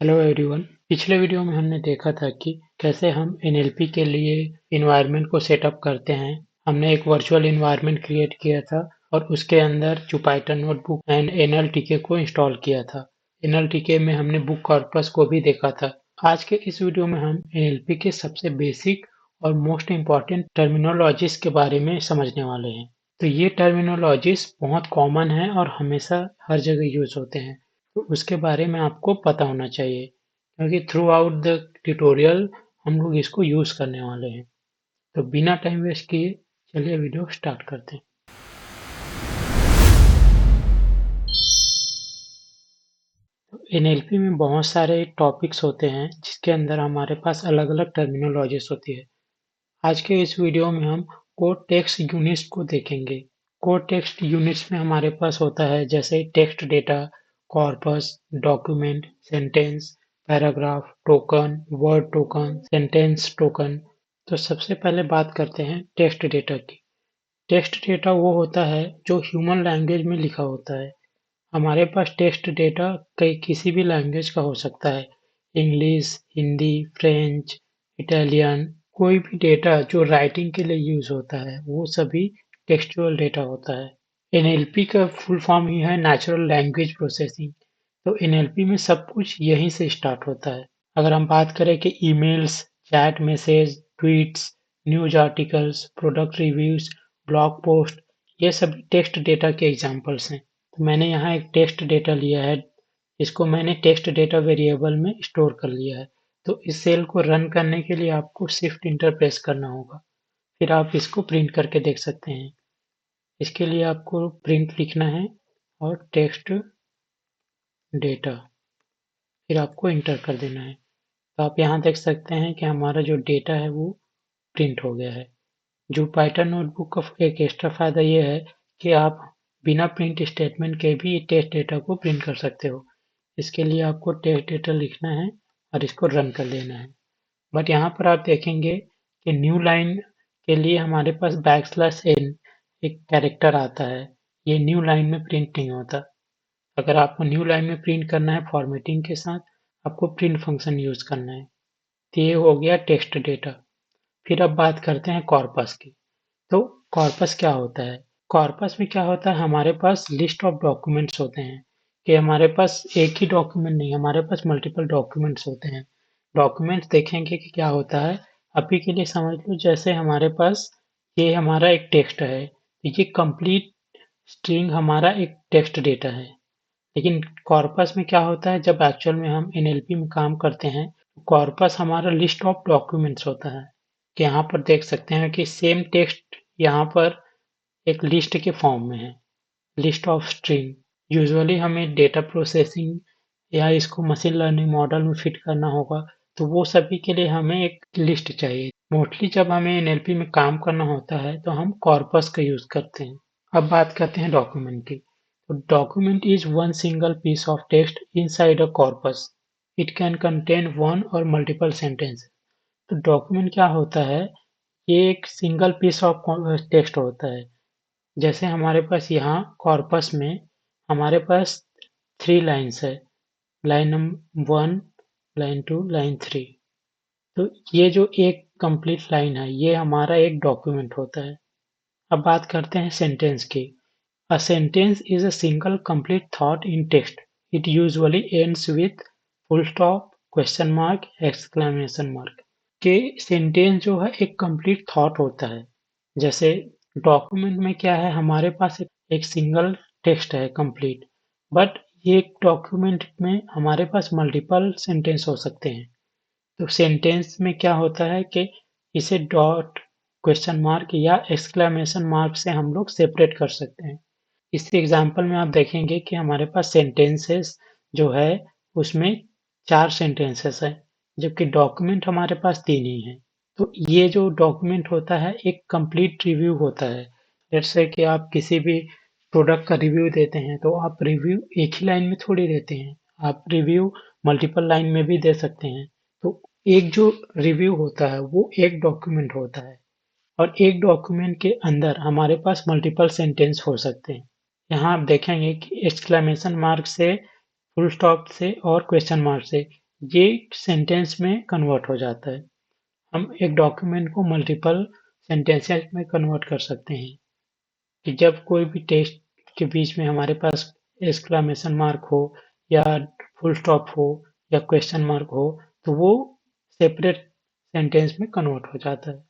Hello everyone. पिछले video में हमने देखा था कि कैसे हम एनएलपी के लिए इन्वायरमेंट को सेटअप करते हैं। हमने एक वर्चुअल इन्वायरमेंट क्रिएट किया था और उसके अंदर जुपाइटर नोटबुक एंड एनएलटीके को इंस्टॉल किया था। एनएलटीके में हमने बुक कॉर्पस को भी देखा था। आज के इस वीडियो में हम एनएलपी के सबसे बेसिक और मोस्ट इम्पॉर्टेंट टर्मिनोलॉजीज के बारे में समझने वाले हैं। तो ये टर्मिनोलॉजीज बहुत कॉमन है और हमेशा हर जगह यूज होते हैं, तो उसके बारे में आपको पता होना चाहिए क्योंकि थ्रू आउट द ट्यूटोरियल हम लोग इसको यूज करने वाले हैं। तो बिना टाइम वेस्ट किए चलिए वीडियो स्टार्ट करते हैं। तो एनएलपी में बहुत सारे टॉपिक्स होते हैं जिसके अंदर हमारे पास अलग अलग टर्मिनोलॉजीज होती है। आज के इस वीडियो में हम कोड टेक्स्ट यूनिट्स को देखेंगे। कोड टेक्स्ट यूनिट्स में हमारे पास होता है जैसे text data, corpus, document, sentence, paragraph, token, word token, sentence token. तो सबसे पहले बात करते हैं टेक्स्ट डेटा की। टेक्स्ट डेटा वो होता है जो ह्यूमन लैंग्वेज में लिखा होता है। हमारे पास टेक्स्ट डेटा कई किसी भी लैंग्वेज का हो सकता है, इंग्लिश, हिंदी, फ्रेंच, इटालियन। कोई भी डेटा जो राइटिंग के लिए यूज होता है वो सभी टेक्सचुअल डेटा होता है। एनएलपी का फुल फॉर्म ही है नेचुरल लैंग्वेज प्रोसेसिंग। तो एनएलपी में सब कुछ यहीं से स्टार्ट होता है। अगर हम बात करें कि emails, chat message, tweets, news articles, product reviews, blog post, ये सभी टेक्स्ट डेटा के एग्जांपल्स हैं। तो मैंने यहाँ एक टेक्स्ट डेटा लिया है, इसको मैंने टेक्स्ट डेटा वेरिएबल में स्टोर कर लिया है। तो इस सेल को रन करने के लिए आपको शिफ्ट इंटर प्रेस करना होगा, फिर आप इसको प्रिंट करके देख सकते हैं। इसके लिए आपको प्रिंट लिखना है और टेक्स्ट डेटा, फिर आपको इंटर कर देना है। तो आप यहाँ देख सकते हैं कि हमारा जो डेटा है वो प्रिंट हो गया है। जुपाइटर नोटबुक का एक एक्स्ट्रा फायदा ये है कि आप बिना प्रिंट स्टेटमेंट के भी टेक्स्ट डेटा को प्रिंट कर सकते हो। इसके लिए आपको टेक्स्ट डेटा लिखना है और इसको रन कर देना है। बट यहाँ पर आप देखेंगे कि न्यू लाइन के लिए हमारे पास \n एक कैरेक्टर आता है। ये न्यू लाइन में प्रिंट नहीं होता। अगर आपको न्यू लाइन में प्रिंट करना है फॉर्मेटिंग के साथ, आपको प्रिंट फंक्शन यूज करना है। तो ये हो गया टेक्स्ट डेटा। फिर अब बात करते हैं कॉर्पस की। तो कॉर्पस क्या होता है? कॉर्पस में क्या होता है, हमारे पास लिस्ट ऑफ डॉक्यूमेंट्स होते हैं कि हमारे पास एक ही डॉक्यूमेंट नहीं, हमारे पास मल्टीपल डॉक्यूमेंट्स होते हैं। डॉक्यूमेंट्स देखेंगे कि क्या होता है। अभी के लिए समझ लो जैसे हमारे पास ये हमारा एक टेक्स्ट है, तो ये कंप्लीट स्ट्रिंग हमारा एक टेक्स्ट डेटा है। लेकिन कॉर्पस में क्या होता है, जब एक्चुअल में हम एनएलपी में काम करते हैं, कॉर्पस हमारा लिस्ट ऑफ डॉक्यूमेंट्स होता है। कि यहाँ पर देख सकते हैं कि सेम टेक्स्ट यहाँ पर एक लिस्ट के फॉर्म में है, लिस्ट ऑफ स्ट्रिंग। यूजुअली हमें डेटा प्रोसेसिंग या इसको मशीन लर्निंग मॉडल में फिट करना होगा, तो वो सभी के लिए हमें एक लिस्ट चाहिए। मोस्टली जब हमें एनएलपी में काम करना होता है तो हम कॉर्पस का यूज करते हैं। अब बात करते हैं डॉक्यूमेंट की। तो document is one single piece of text inside a corpus. It can contain one or multiple sentence. तो डॉक्यूमेंट क्या होता है, ये एक सिंगल पीस ऑफ टेक्स्ट होता है। जैसे हमारे पास यहाँ कॉर्पस में हमारे पास 3 लाइन्स है, लाइन नंबर 1, लाइन 2, लाइन 3। तो ये जो एक कंप्लीट लाइन है ये हमारा एक डॉक्यूमेंट होता है। अब बात करते हैं सेंटेंस की। A sentence is a single complete thought in text. It usually ends with full stop, question mark, exclamation mark. कि सेंटेंस जो है एक कंप्लीट थॉट होता है। जैसे डॉक्यूमेंट में क्या है, हमारे पास एक सिंगल टेक्स्ट है कंप्लीट, बट ये डॉक्यूमेंट में हमारे पास मल्टीपल सेंटेंस हो सकते हैं। तो सेंटेंस में क्या होता है कि इसे डॉट, क्वेश्चन मार्क या एक्सक्लेमेशन मार्क से हम लोग सेपरेट कर सकते हैं। इस एग्जांपल में आप देखेंगे कि हमारे पास सेंटेंसेस जो है उसमें 4 सेंटेंसेस हैं, जबकि डॉक्यूमेंट हमारे पास 3 ही हैं। तो ये जो डॉक्यूमेंट होता है एक कंप्लीट रिव्यू होता है। लेट्स से कि आप किसी भी प्रोडक्ट का रिव्यू देते हैं तो आप रिव्यू एक ही लाइन में थोड़ी देते हैं, आप रिव्यू मल्टीपल लाइन में भी दे सकते हैं। तो एक जो रिव्यू होता है वो एक डॉक्यूमेंट होता है और एक डॉक्यूमेंट के अंदर हमारे पास मल्टीपल सेंटेंस हो सकते हैं। यहाँ आप देखेंगे कि एक्सक्लेमेशन मार्क से, फुल स्टॉप से और क्वेश्चन मार्क से ये सेंटेंस में कन्वर्ट हो जाता है। हम एक डॉक्यूमेंट को मल्टीपल सेंटेंसेस में कन्वर्ट कर सकते हैं कि जब कोई भी टेक्स्ट के बीच में हमारे पास एक्सक्लेमेशन मार्क हो या फुल स्टॉप हो या क्वेश्चन मार्क हो तो वो सेपरेट सेंटेंस में कन्वर्ट हो जाता है।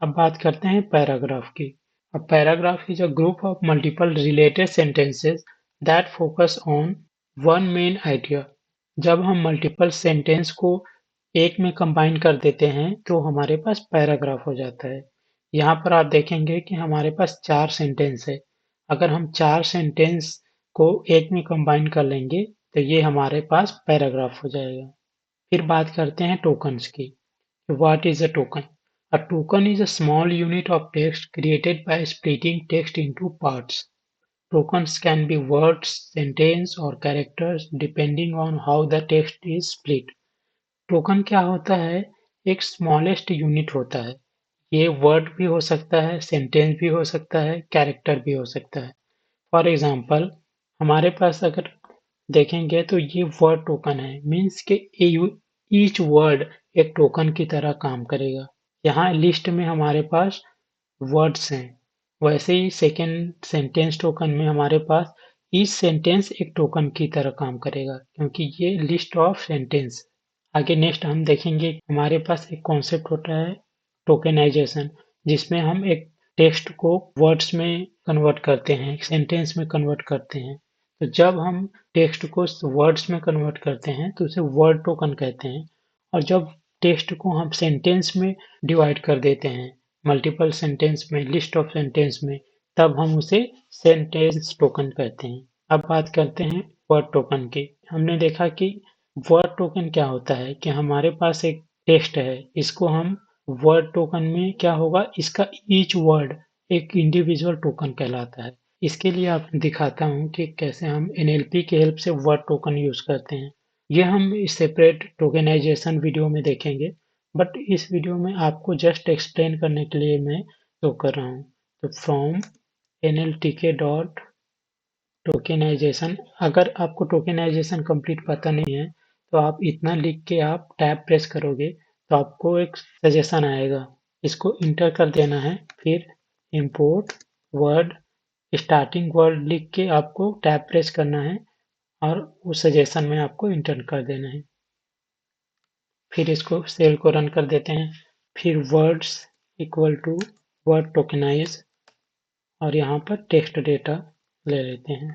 अब बात करते हैं पैराग्राफ की। A paragraph is a group of multiple related sentences that focus on one main idea. जब हम मल्टीपल सेंटेंस को एक में कंबाइन कर देते हैं तो हमारे पास पैराग्राफ हो जाता है। यहाँ पर आप देखेंगे कि हमारे पास 4 सेंटेंस है। अगर हम 4 सेंटेंस को एक में कंबाइन कर लेंगे तो ये हमारे पास पैराग्राफ हो जाएगा। फिर बात करते हैं टोकन्स की। What is a token? A token is a small unit of text created by splitting text into parts. Tokens can be words, sentences, or characters depending on how the text is split. Token क्या होता है? एक smallest unit होता है। ये word भी हो सकता है, सेंटेंस भी हो सकता है, कैरेक्टर भी हो सकता है। फॉर एग्जाम्पल हमारे पास अगर देखेंगे तो ये वर्ड टोकन है, मीन्स के ईच वर्ड एक टोकन की तरह काम करेगा। यहाँ लिस्ट में हमारे पास वर्ड्स हैं, वैसे ही सेकेंड सेंटेंस टोकन में हमारे पास ईच सेंटेंस एक टोकन की तरह काम करेगा क्योंकि ये लिस्ट ऑफ सेंटेंस। आगे नेक्स्ट हम देखेंगे हमारे पास एक कॉन्सेप्ट होता है टोकेनाइजेशन, जिसमें हम एक टेक्स्ट को वर्ड्स में कन्वर्ट करते हैं, एक सेंटेंस में कन्वर्ट करते हैं। तो जब हम टेक्स्ट को वर्ड्स में कन्वर्ट करते हैं तो उसे वर्ड टोकन कहते हैं, और जब टेक्स्ट को हम सेंटेंस में डिवाइड कर देते हैं, मल्टीपल सेंटेंस में, लिस्ट ऑफ सेंटेंस में, तब हम उसे सेंटेंस टोकन कहते हैं। अब बात करते हैं वर्ड टोकन की। हमने देखा कि वर्ड टोकन क्या होता है कि हमारे पास एक टेक्स्ट है, इसको हम वर्ड टोकन में क्या होगा, इसका ईच वर्ड एक इंडिविजुअल टोकन कहलाता है। इसके लिए आपको दिखाता हूँ कि कैसे हम NLP की हेल्प से वर्ड टोकन यूज करते हैं। ये हम सेपरेट टोकेनाइजेशन वीडियो में देखेंगे, बट इस वीडियो में आपको जस्ट एक्सप्लेन करने के लिए मैं शो कर रहा हूँ। तो फ्रॉम NLTK डॉट टोकेनाइजेशन, अगर आपको टोकेनाइजेशन कंप्लीट पता नहीं है तो आप इतना लिख के आप टैब प्रेस करोगे तो आपको एक सजेशन आएगा, इसको इंटर कर देना है, फिर इंपोर्ट वर्ड स्टार्टिंग वर्ड लिख के आपको टैब प्रेस करना है और उस सजेशन में आपको इंटर कर देना है। फिर इसको सेल को रन कर देते हैं, फिर words equal to word tokenize और यहाँ पर टेक्स्ट डेटा ले लेते हैं।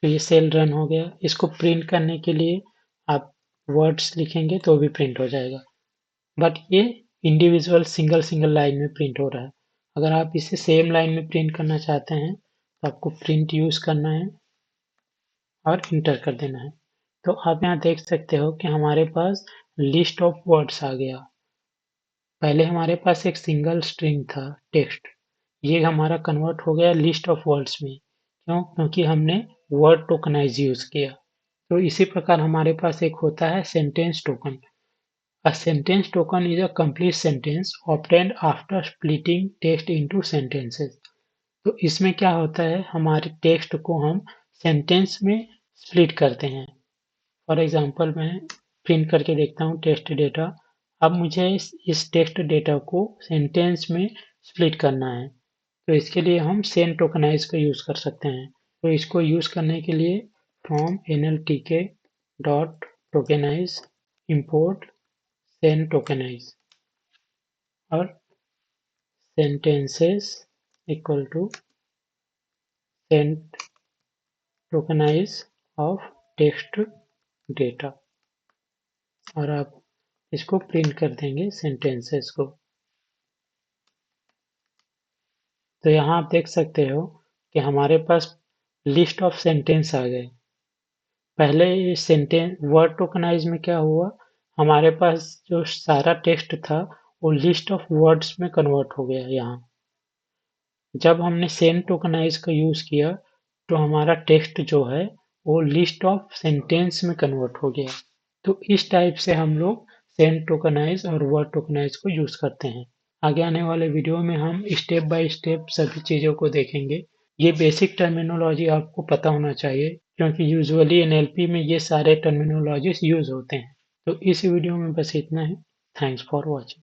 तो ये सेल रन हो गया। इसको प्रिंट करने के लिए आप वर्ड्स लिखेंगे तो भी प्रिंट हो जाएगा, बट ये इंडिविजुअल सिंगल लाइन में प्रिंट हो रहा है। अगर आप इसे सेम लाइन में प्रिंट करना चाहते हैं तो आपको प्रिंट यूज करना है और इंटर कर देना है। तो आप यहाँ देख सकते हो कि हमारे पास लिस्ट ऑफ वर्ड्स आ गया। पहले हमारे पास एक सिंगल स्ट्रिंग था टेक्स्ट, ये हमारा कन्वर्ट हो गया लिस्ट ऑफ वर्ड्स में। क्यों? क्योंकि हमने वर्ड टोकनाइज यूज किया। तो इसी प्रकार हमारे पास एक होता है sentence token. A sentence token is a complete sentence obtained after splitting text into sentences। तो इसमें क्या होता है, हमारे टेक्स्ट को हम सेंटेंस में स्प्लिट करते हैं। फॉर एग्जांपल मैं प्रिंट करके देखता हूँ टेक्स्ट डेटा। अब मुझे इस टेक्स्ट डेटा को सेंटेंस में स्प्लिट करना है, तो इसके लिए हम सेन टोकनाइज का यूज कर सकते हैं। तो इसको यूज करने के लिए from NLTK dot tokenize import sent tokenize और sentences equal to sent tokenize of text data, और आप इसको प्रिंट कर देंगे सेंटेंसेस को। तो यहाँ आप देख सकते हो कि हमारे पास लिस्ट ऑफ सेंटेंस आ गए। पहले ये सेंटेंस वर्ड टोकनाइज में क्या हुआ, हमारे पास जो सारा टेक्स्ट था वो लिस्ट ऑफ वर्ड्स में कन्वर्ट हो गया। यहाँ जब हमने सेन टोकनाइज का यूज किया तो हमारा टेक्स्ट जो है वो लिस्ट ऑफ सेंटेंस में कन्वर्ट हो गया। तो इस टाइप से हम लोग सेन टोकनाइज और वर्ड टोकनाइज को यूज करते हैं। आगे आने वाले वीडियो में हम स्टेप बाय स्टेप सभी चीजों को देखेंगे। ये बेसिक टर्मिनोलॉजी आपको पता होना चाहिए क्योंकि यूजुअली NLP में ये सारे टर्मिनोलॉजीज यूज होते हैं। तो इस वीडियो में बस इतना ही। Thanks for watching.